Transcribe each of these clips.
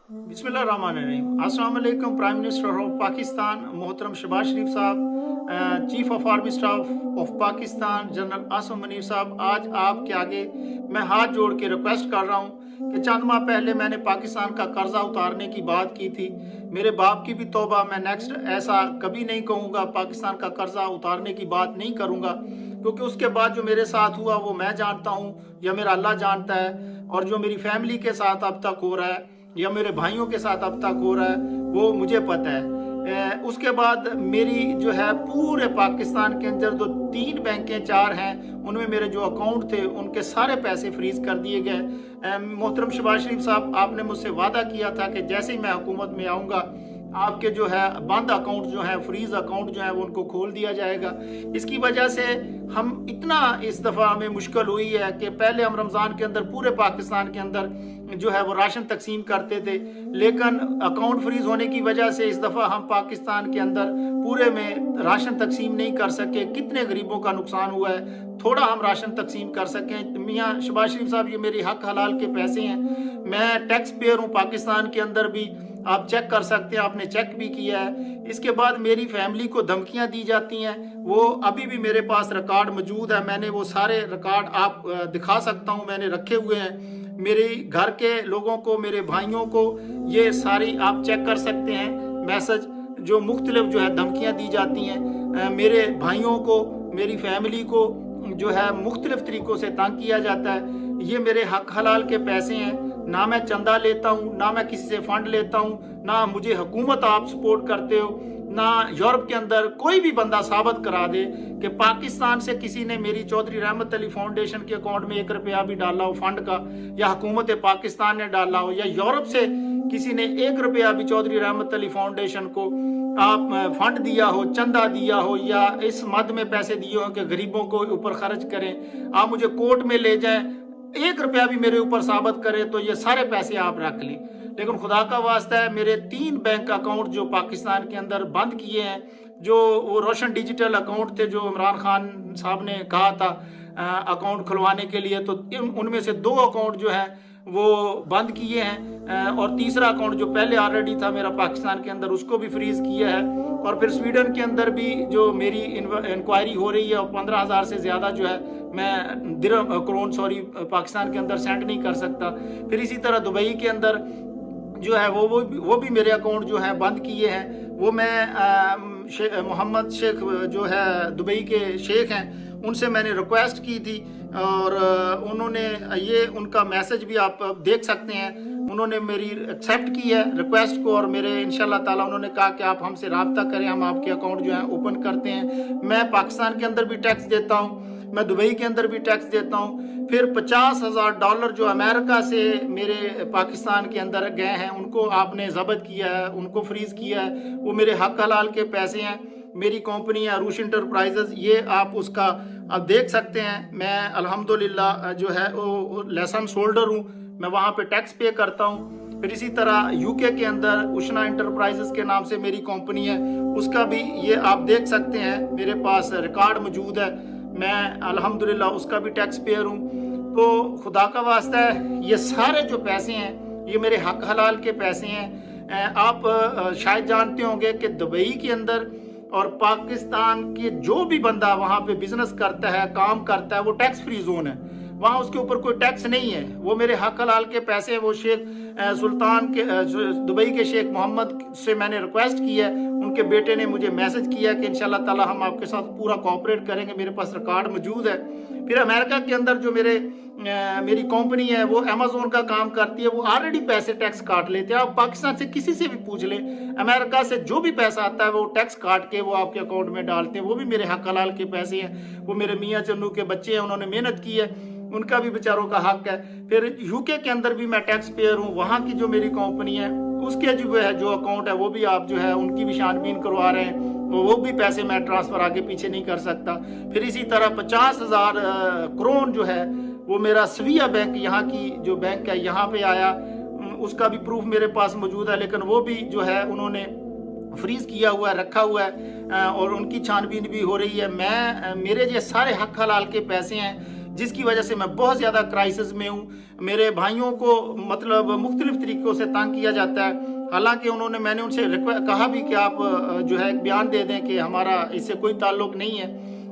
बिस्मिल्लाहिर्रहमानिर्रहीम। अस्सलाम वालेकुम। प्राइम मिनिस्टर ऑफ पाकिस्तान मोहतरम शहबाज शरीफ साहब, chief of army staff of Pakistan general Asim Munir साहब, आज आपके आगे मैं हाथ जोड़ के रिक्वेस्ट कर रहा हूँ कि चंद माह पहले मैंने पाकिस्तान का कर्जा उतारने की बात की थी। मेरे बाप की भी तौबा, मैं नेक्स्ट ऐसा कभी नहीं कहूँगा, पाकिस्तान का कर्जा उतारने की बात नहीं करूँगा, क्योंकि उसके बाद जो मेरे साथ हुआ वो मैं जानता हूँ या मेरा अल्लाह जानता है, और जो मेरी फैमिली के साथ अब तक हो रहा है या मेरे भाइयों के साथ अब तक हो रहा है वो मुझे पता है। उसके बाद मेरी जो है पूरे पाकिस्तान के अंदर जो 3 बैंकें 4 हैं उनमें मेरे जो अकाउंट थे उनके सारे पैसे फ्रीज कर दिए गए। मोहतरम शहबाज शरीफ साहब, आपने मुझसे वादा किया था कि जैसे ही मैं हुकूमत में आऊँगा आपके जो है बंद अकाउंट जो है, फ्रीज अकाउंट जो है वो उनको खोल दिया जाएगा। इसकी वजह से हम इतना इस दफ़ा हमें मुश्किल हुई है कि पहले हम रमज़ान के अंदर पूरे पाकिस्तान के अंदर जो है वो राशन तकसीम करते थे, लेकिन अकाउंट फ्रीज होने की वजह से इस दफ़ा हम पाकिस्तान के अंदर पूरे में राशन तकसीम नहीं कर सके। कितने गरीबों का नुकसान हुआ है, थोड़ा हम राशन तकसीम कर सकें। मियाँ शहबाज शरीफ साहब, ये मेरे हक हलाल के पैसे हैं, मैं टैक्स पेयर हूँ पाकिस्तान के अंदर भी, आप चेक कर सकते हैं, आपने चेक भी किया है। इसके बाद मेरी फैमिली को धमकियां दी जाती हैं, वो अभी भी मेरे पास रिकॉर्ड मौजूद है, मैंने वो सारे रिकॉर्ड आप दिखा सकता हूं, मैंने रखे हुए हैं। मेरे घर के लोगों को, मेरे भाइयों को ये सारी आप चेक कर सकते हैं मैसेज, जो मुख्तलिफ जो है धमकियां दी जाती हैं। मेरे भाइयों को, मेरी फैमिली को जो है मुख्तलिफ तरीक़ों से तंग किया जाता है। ये मेरे हक हलाल के पैसे हैं, ना मैं चंदा लेता हूँ, ना मैं किसी से फंड लेता हूँ, ना मुझे हुकूमत आप सपोर्ट करते हो, ना यूरोप के अंदर कोई भी बंदा साबित करा दे कि पाकिस्तान से किसी ने मेरी चौधरी रहमत अली फाउंडेशन के अकाउंट में 1 रुपया भी डाला हो फंड का, या हुकूमत पाकिस्तान ने डाला हो, या यूरोप से किसी ने 1 रुपया भी चौधरी रहमत अली फाउंडेशन को आप फंड दिया हो, चंदा दिया हो, या इस मद में पैसे दिए हो कि गरीबों को ऊपर खर्च करें, आप मुझे कोर्ट में ले जाएं, 1 रुपया भी मेरे ऊपर साबित करें तो ये सारे पैसे आप रख लें। लेकिन खुदा का वास्ता है, मेरे 3 बैंक अकाउंट जो पाकिस्तान के अंदर बंद किए हैं, जो वो रोशन डिजिटल अकाउंट थे जो इमरान खान साहब ने कहा था अकाउंट खुलवाने के लिए, तो उनमें से 2 अकाउंट जो है वो बंद किए हैं, और तीसरा अकाउंट जो पहले ऑलरेडी था मेरा पाकिस्तान के अंदर उसको भी फ्रीज किया है। और फिर स्वीडन के अंदर भी जो मेरी इंक्वायरी हो रही है, और 15,000 से ज़्यादा जो है मैं करोड़ पाकिस्तान के अंदर सेंड नहीं कर सकता। फिर इसी तरह दुबई के अंदर जो है वो भी मेरे अकाउंट जो है बंद किए हैं। वो मैं मोहम्मद शेख जो है दुबई के शेख हैं, उनसे मैंने रिक्वेस्ट की थी, और उन्होंने ये उनका मैसेज भी आप देख सकते हैं, उन्होंने मेरी एक्सेप्ट की है रिक्वेस्ट को, और मेरे इंशाल्लाह ताला उन्होंने कहा कि आप हमसे रब्ता करें, हम आपके अकाउंट जो है ओपन करते हैं। मैं पाकिस्तान के अंदर भी टैक्स देता हूँ, मैं दुबई के अंदर भी टैक्स देता हूँ। फिर $50,000 जो अमेरिका से मेरे पाकिस्तान के अंदर गए हैं उनको आपने जब्त किया है, उनको फ्रीज किया है, वो मेरे हक हलाल के पैसे हैं। मेरी कंपनी है अरूश इंटरप्राइजेज, ये आप उसका आप देख सकते हैं। मैं अल्हम्दुलिल्लाह जो है वो लाइसेंस होल्डर हूँ, मैं वहाँ पे टैक्स पे करता हूँ। फिर इसी तरह यूके के अंदर उष्णा इंटरप्राइजेज के नाम से मेरी कंपनी है, उसका भी ये आप देख सकते हैं, मेरे पास रिकॉर्ड मौजूद है, मैं अल्हम्दुलिल्लाह उसका भी टैक्स पेयर हूँ। तो खुदा का वास्ता है, ये सारे जो पैसे हैं ये मेरे हक हलाल के पैसे हैं। आप शायद जानते होंगे कि दुबई के अंदर और पाकिस्तान के जो भी बंदा वहाँ पे बिजनेस करता है, काम करता है, वो टैक्स फ्री जोन है, वहाँ उसके ऊपर कोई टैक्स नहीं है। वो मेरे हक हलाल के पैसे, वो शेख सुल्तान के दुबई के शेख मोहम्मद से मैंने रिक्वेस्ट की है, उनके बेटे ने मुझे मैसेज किया कि इंशाल्लाह ताला हम आपके साथ पूरा कोऑपरेट करेंगे, मेरे पास रिकॉर्ड मौजूद है। फिर अमेरिका के अंदर जो मेरी कंपनी है वो अमेजोन का काम करती है, वो ऑलरेडी पैसे टैक्स काट लेते हैं। आप पाकिस्तान से किसी से भी पूछ लें, अमेरिका से जो भी पैसा आता है वो टैक्स काट के वो आपके अकाउंट में डालते हैं, वो भी मेरे हक हलाल के पैसे हैं। वो मेरे मियाँ चन्नू के बच्चे हैं, उन्होंने मेहनत की है, उनका भी बेचारों का हक है। फिर यूके के अंदर भी मैं टैक्स पेयर हूँ, वहाँ की जो मेरी कंपनी है उसके जो अकाउंट है वो भी आप जो है उनकी भी छानबीन करवा रहे हैं, वो भी पैसे मैं ट्रांसफर आगे पीछे नहीं कर सकता। फिर इसी तरह 50,000 करोड़ जो है वो मेरा स्विया बैंक, यहाँ की जो बैंक है, यहाँ पे आया, उसका भी प्रूफ मेरे पास मौजूद है, लेकिन वो भी जो है उन्होंने फ्रीज किया हुआ है, रखा हुआ है, और उनकी छानबीन भी हो रही है। मेरे ये सारे हक हलाल के पैसे हैं, जिसकी वजह से मैं बहुत ज़्यादा क्राइसिस में हूँ। मेरे भाइयों को मतलब मुख्तलिफ तरीक़ों से तंग किया जाता है। हालांकि मैंने उनसे कहा भी कि आप जो है एक बयान दे दें कि हमारा इससे कोई ताल्लुक़ नहीं है,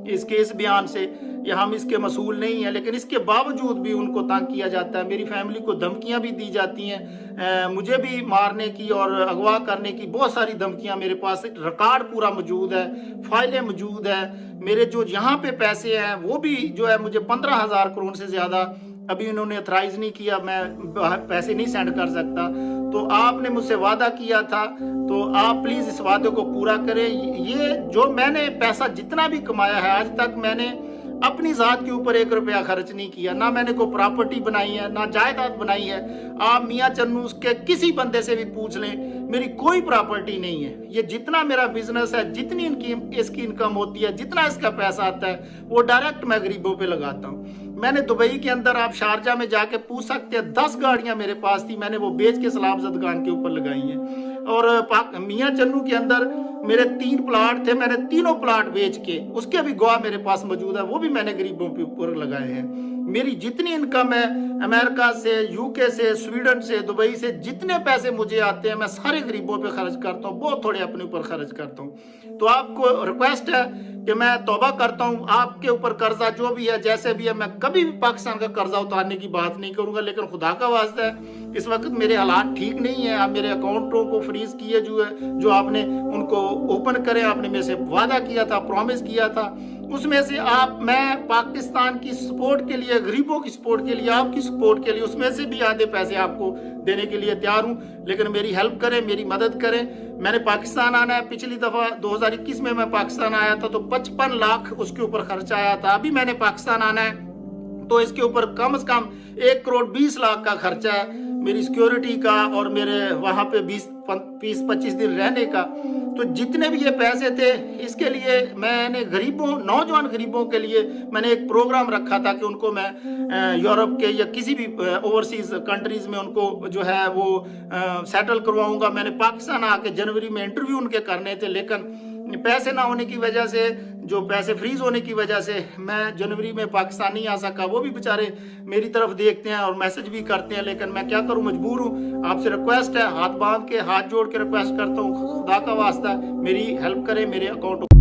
इसके इस बयान से, या हम इसके मसूल नहीं हैं, लेकिन इसके बावजूद भी उनको तंग किया जाता है। मेरी फैमिली को धमकियां भी दी जाती हैं, मुझे भी मारने की और अगवा करने की बहुत सारी धमकियां। मेरे पास रिकॉर्ड पूरा मौजूद है, फाइलें मौजूद है। मेरे जो यहाँ पे पैसे हैं वो भी जो है मुझे 15,000 करोड़ से ज़्यादा अभी उन्होंने अथराइज नहीं किया, मैं पैसे नहीं सेंड कर सकता। तो आपने मुझसे वादा किया था, तो आप प्लीज़ इस वादे को पूरा करें। ये जो मैंने पैसा जितना भी कमाया है आज तक, मैंने अपनी ज़ात के ऊपर 1 रुपया खर्च नहीं किया, ना मैंने कोई प्रॉपर्टी बनाई है, ना जायदाद बनाई है। आप मियाँ चन्नू के किसी बंदे से भी पूछ लें, मेरी कोई प्रॉपर्टी नहीं है। ये जितना मेरा बिजनेस है, जितनी इसकी इनकम होती है, जितना इसका पैसा आता है, वो डायरेक्ट मैं गरीबों पे लगाता हूँ। मैंने दुबई के अंदर, आप शारजा में जाके पूछ सकते हैं, 10 गाड़ियां मेरे पास थी, मैंने वो बेच के सलामजद खान के ऊपर लगाई हैं। और मियाँ चन्नू के अंदर मेरे 3 प्लाट थे, मैंने तीनों प्लाट बेच के, उसके भी गवाह मेरे पास मौजूद है, वो भी मैंने गरीबों के ऊपर लगाए हैं। मेरी जितनी इनकम है अमेरिका से, यूके से, स्वीडन से, दुबई से, जितने पैसे मुझे आते हैं मैं सारे गरीबों पे खर्च करता हूँ, बहुत थोड़े अपने ऊपर खर्च करता हूँ। तो आपको रिक्वेस्ट है कि मैं तौबा करता हूँ, आपके ऊपर कर्जा जो भी है, जैसे भी है, मैं कभी भी पाकिस्तान का कर्जा उतारने की बात नहीं करूंगा। लेकिन खुदा का वास्ता है, इस वक्त मेरे हालात ठीक नहीं है। आप मेरे अकाउंटों को फ्रीज किए जो आपने उनको ओपन करें, आपने मेरे से वादा किया था, प्रॉमिस किया था, उसमें से मैं पाकिस्तान की सपोर्ट के लिए, गरीबों की सपोर्ट के लिए, आपकी सपोर्ट के लिए, उसमें से भी आधे पैसे आपको देने के लिए तैयार हूँ। लेकिन मेरी हेल्प करें, मेरी मदद करें। मैंने पाकिस्तान आना है, पिछली दफ़ा 2021 में मैं पाकिस्तान आया था तो 55 लाख उसके ऊपर खर्चा आया था। अभी मैंने पाकिस्तान आना है तो इसके ऊपर कम से कम 1 करोड़ 20 लाख का खर्चा है, मेरी सिक्योरिटी का और मेरे वहाँ पे 20-25 दिन रहने का। तो जितने भी ये पैसे थे, इसके लिए मैंने नौजवान गरीबों के लिए मैंने एक प्रोग्राम रखा था कि उनको मैं यूरोप के या किसी भी ओवरसीज कंट्रीज में उनको जो है वो सेटल करवाऊंगा। मैंने पाकिस्तान आके जनवरी में इंटरव्यू उनके करने थे, लेकिन पैसे ना होने की वजह से, जो पैसे फ्रीज होने की वजह से मैं जनवरी में पाकिस्तान नहीं आ सका। वो भी बेचारे मेरी तरफ देखते हैं और मैसेज भी करते हैं, लेकिन मैं क्या करूं, मजबूर हूं। आपसे रिक्वेस्ट है, हाथ बांध के, हाथ जोड़ के रिक्वेस्ट करता हूं, खुदा का वास्ता मेरी हेल्प करें, मेरे अकाउंट